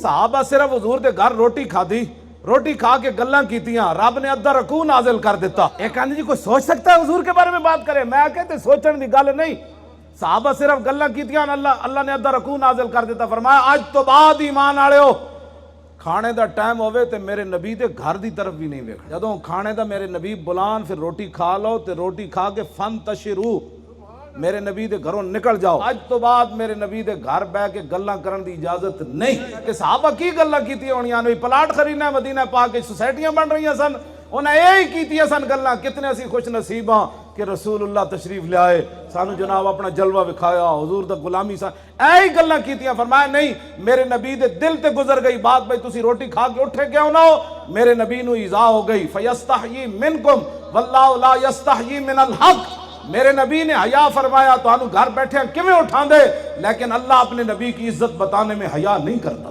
صحابہ صرف حضور دے گھر روٹی کھادی، روٹی کھا کے گلاں کیتیاں، رب نے ادھا رکوع نازل کر دیتا۔ ایک آندھی جی کوئی سوچ سکتا ہے حضور کے بارے میں بات کرے؟ میں کہتے سوچن دی گل نہیں، صحابہ صرف گلاں کیتیاں، اللہ نے ادھا رکوع نازل کر دیتا، فرمایا آج تو بعد ایمان آڑے ہو کھانے دا ٹائم ہوئے تے میرے نبی دے گھر دی طرف بھی نہیں ویکھ، جدوں کھانے دا میرے نبی بلان پھر روٹی کھا لو تے روٹی کھا کے فانتشروا، میرے نبی دے گھروں نکل جاؤ۔ آج تو بعد میرے نبی دے گھر بہ کے گلاں کرن دی اجازت نہیں۔ کہ صحابہ کی گلاں کیتی ہونیاں نے، پلاٹ خریدنا مدینہ پاک کے، سوسائٹیاں بن رہی ہیں سن، انہیں یہی کیتی سن گلاں۔ کتنے اسی خوش نصیب ہاں کہ رسول اللہ تشریف لے آئے، سانو جناب اپنا جلوہ وکھایا، حضور دا غلامی سان، ایہی گلاں کیتیاں۔ فرمایا نہیں، میرے نبی دے دل تے گزر گئی بات، بھئی تسی روٹی کھا کے اٹھے کیوں نہ ہو؟ میرے نبی نو ایذا ہو گئی، فیستحیی منکم واللہ لا یستحیی من الحق، میرے نبی نے حیا فرمایا تو انہوں گھر بیٹھے ہیں کیویں اٹھان دے، لیکن اللہ اپنے نبی کی عزت بتانے میں حیا نہیں کرتا۔